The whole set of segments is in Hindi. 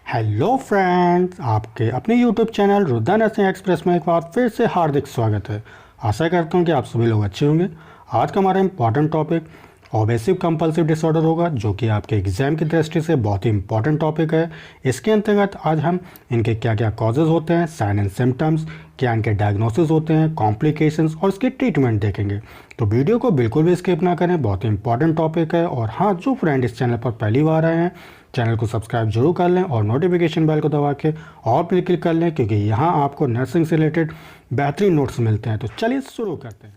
हेलो फ्रेंड्स, आपके अपने YouTube channel Rudra nursing express में एक बार फिर से हार्दिक स्वागत है। आशा करता हूँ कि आप सभी लोग अच्छे होंगे। आज का हमारा important topic obsessive compulsive disorder होगा, जो कि आपके एग्जाम की दृष्टि से बहुत ही इंपॉर्टेंट टॉपिक है। इसके अंतर्गत आज हम इनके क्या क्या कॉजेज़ होते हैं, साइन एंड सिम्टम्स, क्या इनके डायग्नोसिस होते हैं, कॉम्प्लिकेशंस और इसके ट्रीटमेंट देखेंगे। तो वीडियो को बिल्कुल भी स्किप ना करें, बहुत ही इंपॉर्टेंट टॉपिक है। और हाँ, जो फ्रेंड इस चैनल पर पहली बार आए हैं, चैनल को सब्सक्राइब जरूर कर लें और नोटिफिकेशन बेल को दबा के और पे क्लिक कर लें, क्योंकि यहाँ आपको नर्सिंग से रिलेटेड बेहतरीन नोट्स मिलते हैं। तो चलिए शुरू करते हैं।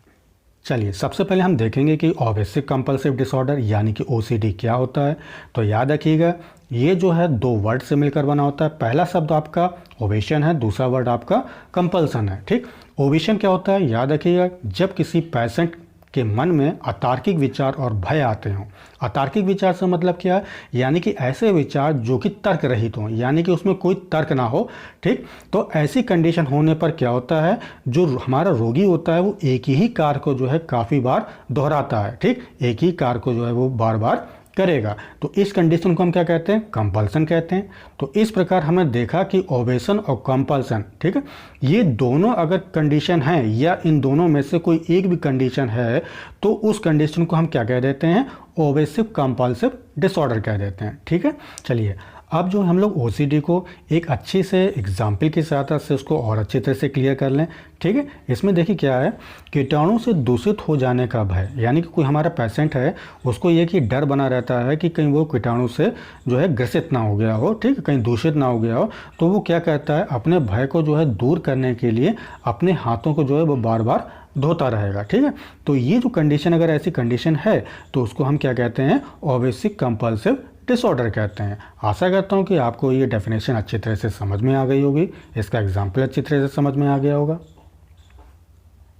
चलिए, सबसे पहले हम देखेंगे कि ऑब्सेसिव कंपल्सिव डिसऑर्डर यानी कि ओसीडी क्या होता है। तो याद रखिएगा, ये जो है दो वर्ड से मिलकर बना होता है। पहला शब्द आपका ओवेशन है, दूसरा वर्ड आपका कंपल्सन है। ठीक, ओवेशन क्या होता है, याद रखिएगा, जब किसी पेशेंट के मन में अतार्किक विचार और भय आते हों। अतार्किक विचार से मतलब क्या है, यानी कि ऐसे विचार जो कि तर्क रहित हों, यानी कि उसमें कोई तर्क ना हो। ठीक, तो ऐसी कंडीशन होने पर क्या होता है, जो हमारा रोगी होता है वो एक ही कार्य को जो है काफ़ी बार दोहराता है। ठीक, एक ही कार्य को जो है वो बार बार करेगा। तो इस कंडीशन को हम क्या कहते हैं, कंपल्सन कहते हैं। तो इस प्रकार हमने देखा कि ओवेशन और कंपल्सन, ठीक है, ये दोनों अगर कंडीशन हैं या इन दोनों में से कोई एक भी कंडीशन है, तो उस कंडीशन को हम क्या कह देते हैं, ओवेसिव कंपल्सिव डिसऑर्डर कह देते हैं। ठीक है, चलिए अब जो हम लोग ओसीडी को एक अच्छी से एग्जाम्पल की सहायता से उसको और अच्छी तरह से क्लियर कर लें। ठीक है, इसमें देखिए क्या है, कीटाणु से दूषित हो जाने का भय, यानी कि कोई हमारा पेशेंट है, उसको ये कि डर बना रहता है कि कहीं वो कीटाणु से जो है ग्रसित ना हो गया हो, ठीक है, कहीं दूषित ना हो गया हो। तो वो क्या कहता है, अपने भय को जो है दूर करने के लिए अपने हाथों को जो है वो बार बार धोता रहेगा। ठीक है, तो ये जो कंडीशन, अगर ऐसी कंडीशन है तो उसको हम क्या कहते हैं, ऑब्सेसिव कंपल्सिव डिसऑर्डर कहते हैं। आशा करता हूँ कि आपको ये डेफिनेशन अच्छी तरह से समझ में आ गई होगी, इसका एग्जाम्पल अच्छी तरह से समझ में आ गया होगा।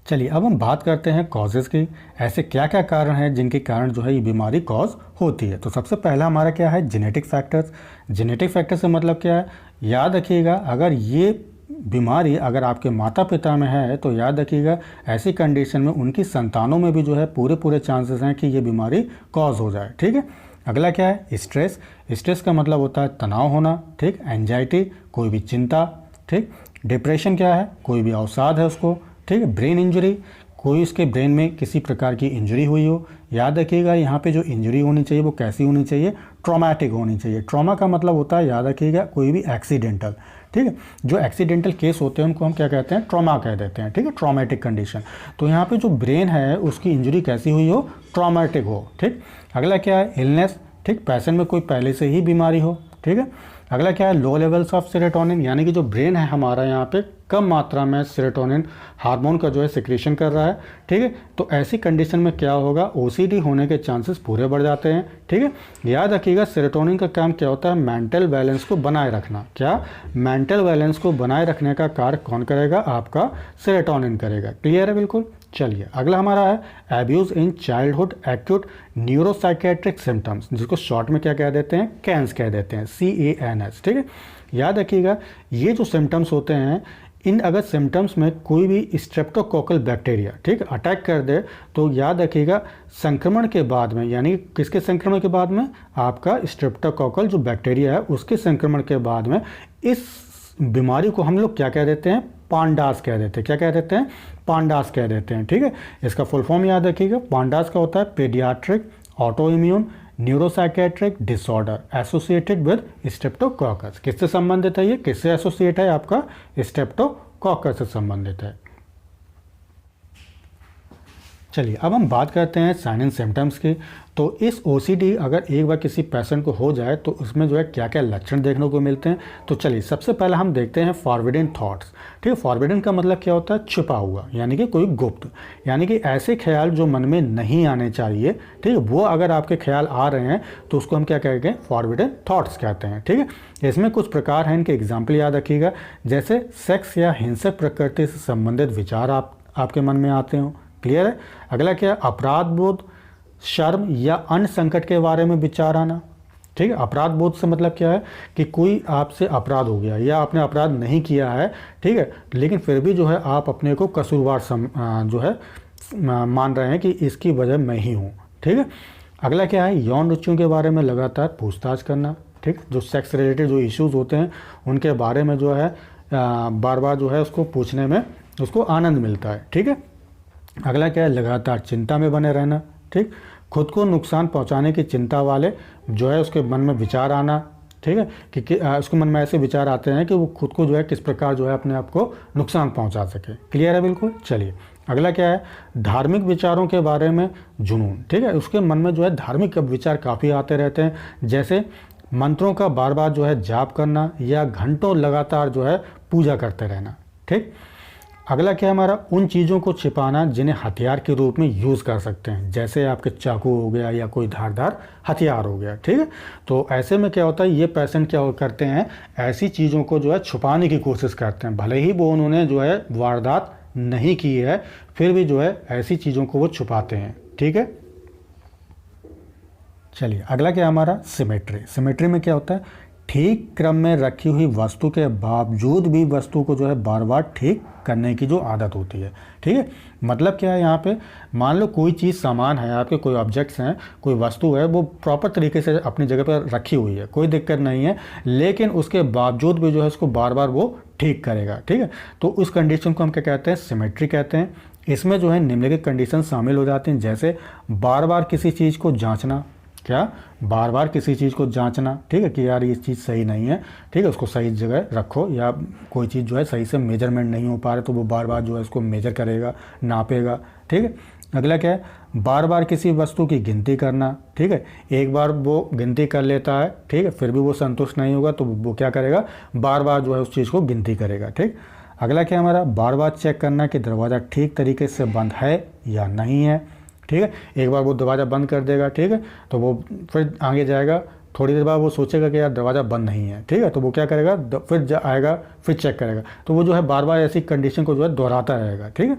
चलिए अब हम बात करते हैं कॉजेज़ की। ऐसे क्या क्या कारण हैं जिनके कारण जो है ये बीमारी कॉज होती है। तो सबसे पहला हमारा क्या है, जेनेटिक फैक्टर्स। जेनेटिक फैक्टर से मतलब क्या है, याद रखिएगा, अगर ये बीमारी अगर आपके माता पिता में है तो याद रखिएगा ऐसी कंडीशन में उनकी संतानों में भी जो है पूरे चांसेस हैं कि ये बीमारी कॉज हो जाए। ठीक है, अगला क्या है, स्ट्रेस। स्ट्रेस का मतलब होता है तनाव होना। ठीक, एंजाइटी, कोई भी चिंता। ठीक, डिप्रेशन क्या है, कोई भी अवसाद है उसको। ठीक है, ब्रेन इंजरी, कोई उसके ब्रेन में किसी प्रकार की इंजरी हुई हो। याद रखिएगा यहाँ पे जो इंजरी होनी चाहिए वो कैसी होनी चाहिए, ट्रॉमेटिक होनी चाहिए। ट्रॉमा का मतलब होता है, याद रखिएगा, कोई भी एक्सीडेंटल। ठीक है, जो एक्सीडेंटल केस होते हैं उनको हम क्या कहते हैं, ट्रॉमा कह देते हैं। ठीक है, ट्रॉमेटिक कंडीशन। तो यहाँ पे जो ब्रेन है उसकी इंजरी कैसी हुई हो, ट्रॉमेटिक हो। ठीक, अगला क्या है, इलनेस। ठीक, पेशेंट में कोई पहले से ही बीमारी हो। ठीक है, अगला क्या है, लो लेवल्स ऑफ सेरोटोनिन, यानी कि जो ब्रेन है हमारा यहाँ पे कम मात्रा में सेरोटोनिन हार्मोन का जो है सिक्रीशन कर रहा है। ठीक है, तो ऐसी कंडीशन में क्या होगा, ओसीडी होने के चांसेस पूरे बढ़ जाते हैं। ठीक है, याद रखिएगा सेरोटोनिन का काम क्या होता है, मेंटल बैलेंस को बनाए रखना। क्या, मेंटल बैलेंस को बनाए रखने का कार्य कौन करेगा, आपका सेरोटोनिन करेगा। क्लियर है बिल्कुल। चलिए अगला हमारा है abuse in childhood acute neuropsychiatric symptoms, जिसको शॉर्ट में क्या कह देते हैं, कैंस कह देते हैं, CANS। ठीक है, याद रखिएगा ये जो सिम्टम्स होते हैं, इन अगर सिम्टम्स में कोई भी स्ट्रेप्टोकोकल बैक्टीरिया, ठीक, अटैक कर दे तो याद रखिएगा संक्रमण के बाद में, यानी किसके संक्रमण के बाद में, आपका स्ट्रेप्टोकोकल जो बैक्टीरिया है उसके संक्रमण के बाद में इस बीमारी को हम लोग क्या कह देते हैं, पांडास कह देते हैं। क्या कह देते हैं, पांडास कह देते हैं। ठीक है, इसका फुल फॉर्म याद रखिएगा, पांडास का होता है paediatric auto immune neuropsychiatric disorder associated with Streptococcus. किससे संबंधित है ये, किससे एसोसिएट है, आपका स्ट्रेप्टोकोकस से संबंधित है। चलिए अब हम बात करते हैं साइन एंड सिम्टम्स की। तो इस ओसीडी अगर एक बार किसी पेशेंट को हो जाए तो उसमें जो है क्या क्या लक्षण देखने को मिलते हैं। तो चलिए सबसे पहले हम देखते हैं फॉरबिडन थॉट्स। ठीक है, फॉरबिडन का मतलब क्या होता है, छुपा हुआ, यानी कि कोई गुप्त, यानी कि ऐसे ख्याल जो मन में नहीं आने चाहिए। ठीक है, वो अगर आपके ख्याल आ रहे हैं तो उसको हम क्या कहेंगे, फॉरबिडन थॉट्स कहते हैं। ठीक है, इसमें कुछ प्रकार हैं, इनके एग्जाम्पल याद रखिएगा, जैसे सेक्स या हिंसक प्रकृति से संबंधित विचार आपके मन में आते हों। क्लियर है। अगला क्या है, अपराध बोध, शर्म या अन्य संकट के बारे में विचार आना। ठीक है, अपराध बोध से मतलब क्या है कि कोई आपसे अपराध हो गया या आपने अपराध नहीं किया है, ठीक है, लेकिन फिर भी जो है आप अपने को कसूरवार जो है मान रहे हैं कि इसकी वजह मैं ही हूँ। ठीक है, अगला क्या है, यौन रुचियों के बारे में लगातार पूछताछ करना। ठीक, जो सेक्स रिलेटेड जो इश्यूज़ होते हैं उनके बारे में जो है बार बार जो है उसको पूछने में उसको आनंद मिलता है। ठीक है, अगला क्या है, लगातार चिंता में बने रहना। ठीक, खुद को नुकसान पहुंचाने की चिंता वाले जो है उसके मन में विचार आना। ठीक है, कि उसके मन में ऐसे विचार आते हैं कि वो खुद को जो है किस प्रकार जो है अपने आप को नुकसान पहुंचा सके। क्लियर है बिल्कुल। चलिए अगला क्या है, धार्मिक विचारों के बारे में जुनून। ठीक है, उसके मन में जो है धार्मिक विचार काफ़ी आते रहते हैं, जैसे मंत्रों का बार बार जो है जाप करना या घंटों लगातार जो है पूजा करते रहना। ठीक, अगला क्या है हमारा, उन चीज़ों को छिपाना जिन्हें हथियार के रूप में यूज़ कर सकते हैं, जैसे आपके चाकू हो गया या कोई धारदार हथियार हो गया। ठीक है, तो ऐसे में क्या होता है, ये पेशेंट क्या करते हैं, ऐसी चीज़ों को जो है छुपाने की कोशिश करते हैं, भले ही वो उन्होंने जो है वारदात नहीं की है, फिर भी जो है ऐसी चीज़ों को वो छुपाते हैं। ठीक है, चलिए अगला क्या हमारा, सिमेट्री। सिमेट्री में क्या होता है, ठीक क्रम में रखी हुई वस्तु के बावजूद भी वस्तु को जो है बार बार ठीक करने की जो आदत होती है। ठीक है, मतलब क्या है, यहाँ पे मान लो कोई चीज़ सामान है आपके, कोई ऑब्जेक्ट्स हैं, कोई वस्तु है, वो प्रॉपर तरीके से अपनी जगह पर रखी हुई है, कोई दिक्कत नहीं है, लेकिन उसके बावजूद भी जो है उसको बार बार वो ठीक करेगा। ठीक है, तो उस कंडीशन को हम क्या कहते हैं, सिमेट्री कहते हैं। इसमें जो है निम्नलिखित कंडीशन शामिल हो जाती हैं, जैसे बार बार किसी चीज़ को जांचना। क्या, बार बार किसी चीज़ को जांचना। ठीक है, कि यार ये चीज़ सही नहीं है, ठीक है, उसको सही जगह रखो, या कोई चीज़ जो है सही से मेजरमेंट नहीं हो पा रहा तो वो बार बार जो है उसको मेजर करेगा, नापेगा। ठीक है, अगला क्या है, बार बार किसी वस्तु की गिनती करना। ठीक है, एक बार वो गिनती कर लेता है, ठीक है, फिर भी वो संतुष्ट नहीं होगा तो वो क्या करेगा, बार बार जो है उस चीज़ को गिनती करेगा। ठीक, अगला क्या हमारा, बार बार चेक करना कि दरवाज़ा ठीक तरीके से बंद है या नहीं है। ठीक है, एक बार वो दरवाज़ा बंद कर देगा, ठीक है, तो वो फिर आगे जाएगा, थोड़ी देर बाद वो सोचेगा कि यार दरवाज़ा बंद नहीं है। ठीक है, तो वो क्या करेगा, फिर आएगा, फिर चेक करेगा, तो वो जो है बार बार ऐसी कंडीशन को जो है दोहराता रहेगा। ठीक है,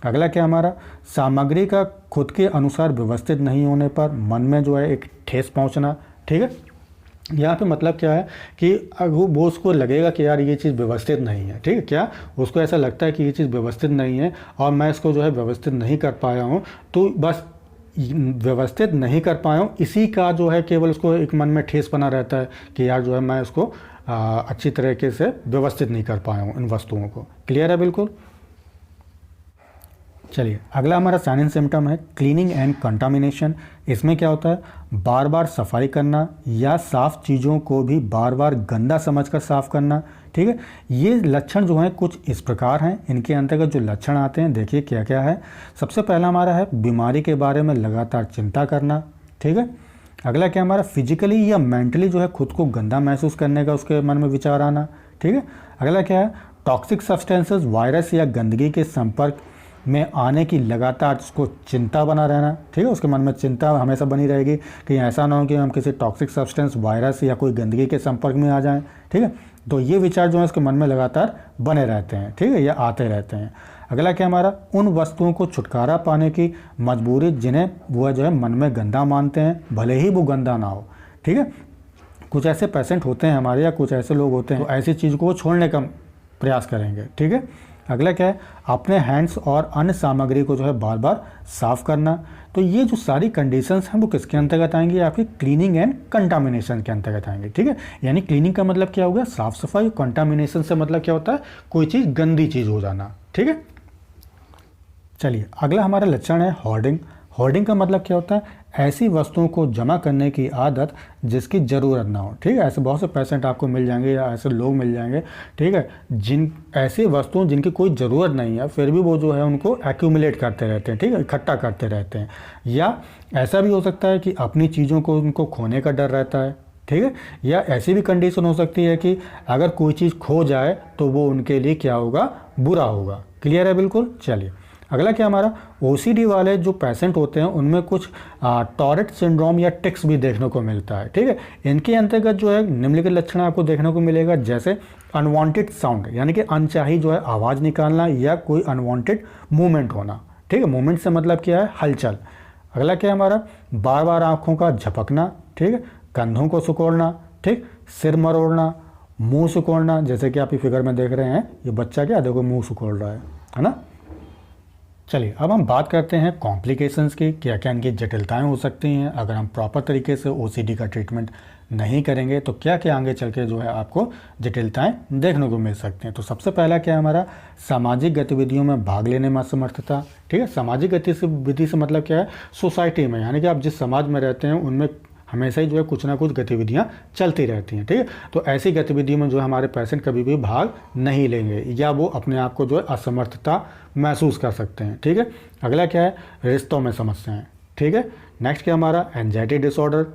अगला क्या हमारा, सामग्री का खुद के अनुसार व्यवस्थित नहीं होने पर मन में जो है एक ठेस पहुँचना। ठीक है, यहाँ पे मतलब क्या है कि वो उसको लगेगा कि यार ये चीज़ व्यवस्थित नहीं है। ठीक है, क्या उसको ऐसा लगता है कि ये चीज़ व्यवस्थित नहीं है और मैं इसको जो है व्यवस्थित नहीं कर पाया हूँ, तो बस व्यवस्थित नहीं कर पाया हूँ इसी का जो है केवल उसको एक मन में ठेस बना रहता है कि यार जो है मैं इसको अच्छी तरीके से व्यवस्थित नहीं कर पाया हूँ इन वस्तुओं को। क्लियर है बिल्कुल। चलिए अगला हमारा साइन एंड सिम्टम है क्लीनिंग एंड कंटामिनेशन। इसमें क्या होता है, बार बार सफाई करना या साफ़ चीज़ों को भी बार बार गंदा समझकर साफ़ करना। ठीक है, ये लक्षण जो हैं कुछ इस प्रकार हैं, इनके अंतर्गत जो लक्षण आते हैं देखिए क्या क्या है। सबसे पहला हमारा है बीमारी के बारे में लगातार चिंता करना। ठीक है, अगला क्या हमारा, फिजिकली या मेंटली जो है खुद को गंदा महसूस करने का उसके मन में विचार आना। ठीक है, अगला क्या है, टॉक्सिक सब्सटेंसेस, वायरस या गंदगी के संपर्क में आने की लगातार उसको चिंता बना रहना। ठीक है, उसके मन में चिंता हमेशा बनी रहेगी कि ऐसा ना हो कि हम किसी टॉक्सिक सब्सटेंस, वायरस या कोई गंदगी के संपर्क में आ जाएं। ठीक है, तो ये विचार जो है उसके मन में लगातार बने रहते हैं। ठीक है, या आते रहते हैं। अगला क्या हमारा, उन वस्तुओं को छुटकारा पाने की मजबूरी जिन्हें वह जो है मन में गंदा मानते हैं, भले ही वो गंदा ना हो। ठीक है, कुछ ऐसे पेशेंट होते हैं हमारे, या कुछ ऐसे लोग होते हैं तो ऐसी चीज़ को छोड़ने का प्रयास करेंगे। ठीक है, अगला क्या है, अपने हैंड्स और अन्य सामग्री को जो है बार बार साफ़ करना। तो ये जो सारी कंडीशंस हैं वो किसके अंतर्गत आएंगी, आपकी क्लीनिंग एंड कंटामिनेशन के अंतर्गत आएंगे। ठीक है, यानी क्लीनिंग का मतलब क्या हो गया, साफ़ सफाई, कंटामिनेशन से मतलब क्या होता है, कोई चीज़ गंदी चीज़ हो जाना। ठीक है, चलिए अगला हमारा लक्षण है होर्डिंग। होर्डिंग का मतलब क्या होता है, ऐसी वस्तुओं को जमा करने की आदत जिसकी ज़रूरत ना हो। ठीक है, ऐसे बहुत से पेशेंट आपको मिल जाएंगे या ऐसे लोग मिल जाएंगे। ठीक है, जिन ऐसी वस्तुओं जिनकी कोई ज़रूरत नहीं है फिर भी वो जो है उनको एक्यूमुलेट करते रहते हैं। ठीक है, इकट्ठा करते रहते हैं। या ऐसा भी हो सकता है कि अपनी चीज़ों को उनको खोने का डर रहता है। ठीक है, या ऐसी भी कंडीशन हो सकती है कि अगर कोई चीज़ खो जाए तो वो उनके लिए क्या होगा, बुरा होगा। क्लियर है बिल्कुल। चलिए अगला क्या हमारा, ओसीडी वाले जो पेशेंट होते हैं उनमें कुछ टॉरेट सिंड्रोम या टिक्स भी देखने को मिलता है। ठीक है, इनके अंतर्गत जो है निम्नलिखित लक्षण आपको देखने को मिलेगा, जैसे अनवांटेड साउंड, यानी कि अनचाही जो है आवाज़ निकालना या कोई अनवांटेड मूवमेंट होना। ठीक है, मूवमेंट से मतलब क्या है, हलचल। अगला क्या है हमारा, बार बार आँखों का झपकना। ठीक है, कंधों को सिकोड़ना। ठीक, सिर मरोड़ना, मुँह सिकोड़ना, जैसे कि आप ये फिगर में देख रहे हैं, ये बच्चा क्या देखो मुँह सिकोड़ रहा है ना। चलिए अब हम बात करते हैं कॉम्प्लिकेशंस की, क्या क्या इनकी जटिलताएं हो सकती हैं अगर हम प्रॉपर तरीके से ओसीडी का ट्रीटमेंट नहीं करेंगे, तो क्या क्या आगे चल के जो है आपको जटिलताएं देखने को मिल सकती हैं। तो सबसे पहला क्या है हमारा, सामाजिक गतिविधियों में भाग लेने में असमर्थता। ठीक है, सामाजिक गतिविधि से मतलब क्या है, सोसाइटी में, यानी कि आप जिस समाज में रहते हैं उनमें हमेशा ही जो है कुछ ना कुछ गतिविधियां चलती रहती हैं। ठीक है, तो ऐसी गतिविधियों में जो है हमारे पेशेंट कभी भी भाग नहीं लेंगे या वो अपने आप को जो है असमर्थता महसूस कर सकते हैं। ठीक है, अगला क्या है, रिश्तों में समस्याएं। ठीक है, नेक्स्ट क्या हमारा, एंजाइटी डिसऑर्डर।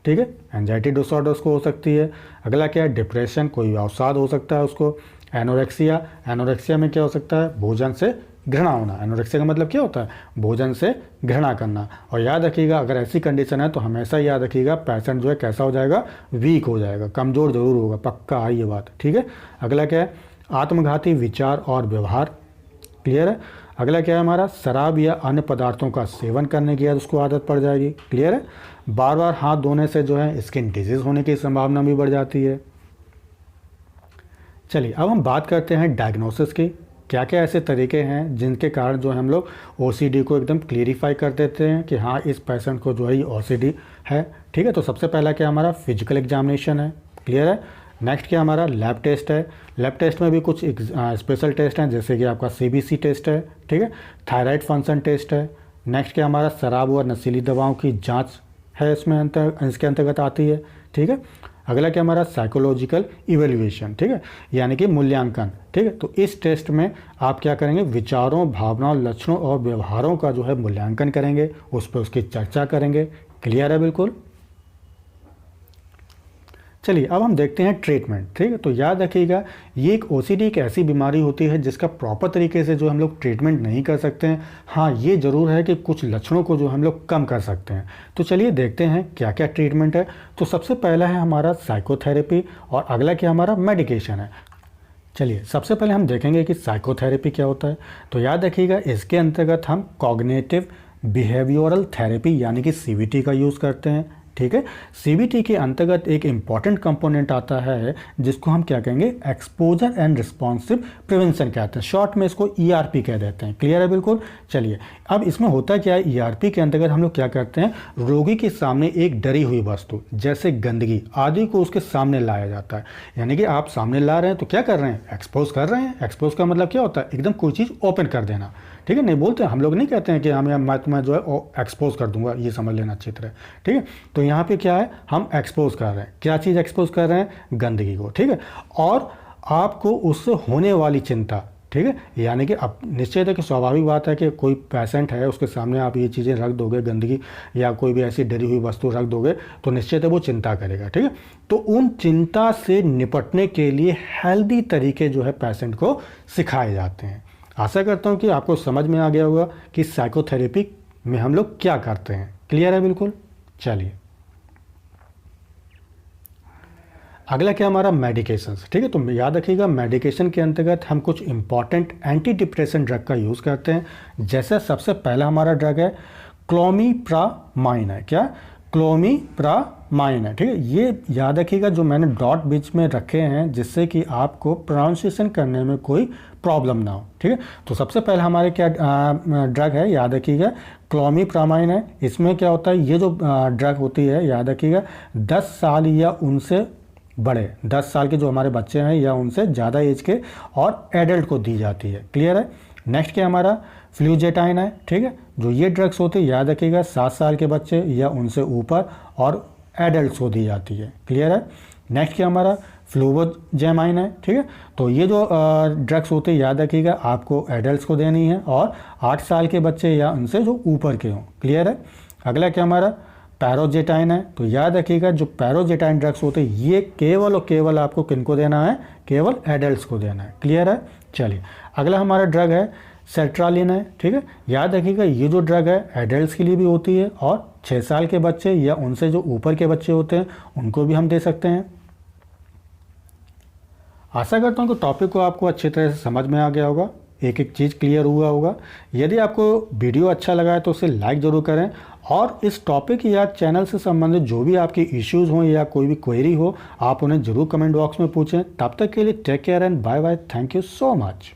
ठीक है, एंजाइटी डिसऑर्डर उसको हो सकती है। अगला क्या है, डिप्रेशन, कोई अवसाद हो सकता है उसको। एनोरेक्सिया, एनोरेक्सिया में क्या हो सकता है, भोजन से घृणा होना। एनोरेक्सिया का मतलब क्या होता है, भोजन से घृणा करना। और याद रखिएगा अगर ऐसी कंडीशन है तो हमेशा याद रखिएगा पेशेंट जो है कैसा हो जाएगा, वीक हो जाएगा, कमज़ोर जरूर होगा, पक्का है ये बात। ठीक है, अगला क्या है, आत्मघाती विचार और व्यवहार। क्लियर है, अगला क्या है हमारा, शराब या अन्य पदार्थों का सेवन करने की उसको आदत पड़ जाएगी। क्लियर है, बार बार हाथ धोने से जो है स्किन डिजीज होने की संभावना भी बढ़ जाती है। चलिए अब हम बात करते हैं डायग्नोसिस की, क्या क्या ऐसे तरीके हैं जिनके कारण जो है हम लोग ओसीडी को एकदम क्लियरिफाई कर देते हैं कि हाँ इस पेशेंट को जो है ओसीडी है। ठीक है, तो सबसे पहला क्या हमारा फिजिकल एग्जामिनेशन है। क्लियर है, नेक्स्ट क्या हमारा लैब टेस्ट है। लैब टेस्ट में भी कुछ स्पेशल टेस्ट हैं जैसे कि आपका सीबीसी टेस्ट है। ठीक है, थायराइड फंक्शन टेस्ट है। नेक्स्ट क्या हमारा शराब और नशीली दवाओं की जांच है, इसमें इसके अंतर्गत आती है। ठीक है, अगला क्या हमारा साइकोलॉजिकल इवेल्युएशन। ठीक है, यानी कि मूल्यांकन। ठीक है, तो इस टेस्ट में आप क्या करेंगे, विचारों, भावनाओं, लक्षणों और व्यवहारों का जो है मूल्यांकन करेंगे, उस पर उसकी चर्चा करेंगे। क्लियर है बिल्कुल। चलिए अब हम देखते हैं ट्रीटमेंट। ठीक है, तो याद रखिएगा ये एक ओसीडी एक ऐसी बीमारी होती है जिसका प्रॉपर तरीके से जो हम लोग ट्रीटमेंट नहीं कर सकते हैं। हाँ ये ज़रूर है कि कुछ लक्षणों को जो हम लोग कम कर सकते हैं। तो चलिए देखते हैं क्या क्या ट्रीटमेंट है। तो सबसे पहला है हमारा साइकोथेरेपी और अगला क्या हमारा मेडिकेशन है। चलिए सबसे पहले हम देखेंगे कि साइकोथेरेपी क्या होता है। तो याद रखिएगा इसके अंतर्गत हम कॉग्निटिव बिहेवियरल थेरेपी यानी कि सीबीटी का यूज़ करते हैं। ठीक है, सीबीटी के अंतर्गत एक इम्पॉर्टेंट कंपोनेंट आता है जिसको हम क्या कहेंगे, एक्सपोजर एंड रिस्पॉन्सिव प्रिवेंशन कहते हैं, शॉर्ट में इसको ईआरपी कह देते हैं। क्लियर है बिल्कुल। चलिए अब इसमें होता क्या है, ईआरपी के अंतर्गत हम लोग क्या करते हैं, रोगी के सामने एक डरी हुई वस्तु जैसे गंदगी आदि को उसके सामने लाया जाता है। यानी कि आप सामने ला रहे हैं तो क्या कर रहे हैं, एक्सपोज कर रहे हैं। एक्सपोज का मतलब क्या होता है, एकदम कोई चीज़ ओपन कर देना। ठीक है, नहीं बोलते हम लोग नहीं कहते हैं कि मैं तुम्हें जो है एक्सपोज कर दूंगा, ये समझ लेना अच्छी तरह। ठीक है, तो यहाँ पे क्या है, हम एक्सपोज कर रहे हैं, क्या चीज़ एक्सपोज कर रहे हैं, गंदगी को। ठीक है, और आपको उससे होने वाली चिंता। ठीक है, यानी कि अब निश्चित है कि स्वाभाविक बात है कि कोई पेशेंट है उसके सामने आप ये चीज़ें रख दोगे, गंदगी या कोई भी ऐसी डरी हुई वस्तु रख दोगे तो निश्चित है वो चिंता करेगा। ठीक है, तो उन चिंता से निपटने के लिए हेल्दी तरीके जो है पेशेंट को सिखाए जाते हैं। आशा करता हूँ कि आपको समझ में आ गया होगा कि साइकोथेरेपी में हम लोग क्या करते हैं। क्लियर है बिल्कुल। चलिए अगला क्या हमारा मेडिकेशंस। ठीक है, तो याद रखिएगा मेडिकेशन के अंतर्गत हम कुछ इंपॉर्टेंट एंटी डिप्रेशन ड्रग का यूज़ करते हैं। जैसे सबसे पहला हमारा ड्रग है क्लोमिप्रामाइन है। क्या, क्लोमिप्रामाइन है। ठीक है, ये याद रखिएगा जो मैंने डॉट बीच में रखे हैं जिससे कि आपको प्रोनाउंसिएशन करने में कोई प्रॉब्लम ना हो। ठीक है, तो सबसे पहले हमारे क्या ड्रग है, याद रखिएगा क्लोमिप्रामाइन है। इसमें क्या होता है, ये जो ड्रग होती है याद रखिएगा 10 साल या उनसे बड़े, 10 साल के जो हमारे बच्चे हैं या उनसे ज़्यादा एज के और एडल्ट को दी जाती है। क्लियर है। नेक्स्ट क्या हमारा फ्लूजेटाइन है। ठीक है, जो ये ड्रग्स होती है याद रखिएगा 7 साल के बच्चे या उनसे ऊपर और एडल्ट को दी जाती है। क्लियर है। नेक्स्ट क्या हमारा फ्लूवोजेमाइन है। ठीक है, तो ये जो ड्रग्स होते हैं याद रखिएगा आपको एडल्ट को देनी है और 8 साल के बच्चे या उनसे जो ऊपर के हों। क्लियर है। अगला क्या हमारा पैरोजेटाइन है। तो याद रखिएगा जो पैरोजेटाइन ड्रग्स होते हैं ये केवल और केवल आपको किनको देना है, केवल एडल्ट्स को देना है। क्लियर है। चलिए अगला हमारा ड्रग है सेट्रालिन है। ठीक है, याद रखिएगा ये जो ड्रग है एडल्ट्स के लिए भी होती है और 6 साल के बच्चे या उनसे जो ऊपर के बच्चे होते हैं उनको भी हम दे सकते हैं। आशा करता हूँ कि टॉपिक को आपको अच्छी तरह से समझ में आ गया होगा, एक एक चीज़ क्लियर हुआ होगा। यदि आपको वीडियो अच्छा लगा है तो उसे लाइक ज़रूर करें और इस टॉपिक या चैनल से संबंधित जो भी आपकी इश्यूज़ हों या कोई भी क्वेरी हो आप उन्हें ज़रूर कमेंट बॉक्स में पूछें। तब तक के लिए take care and bye bye. Thank you so much.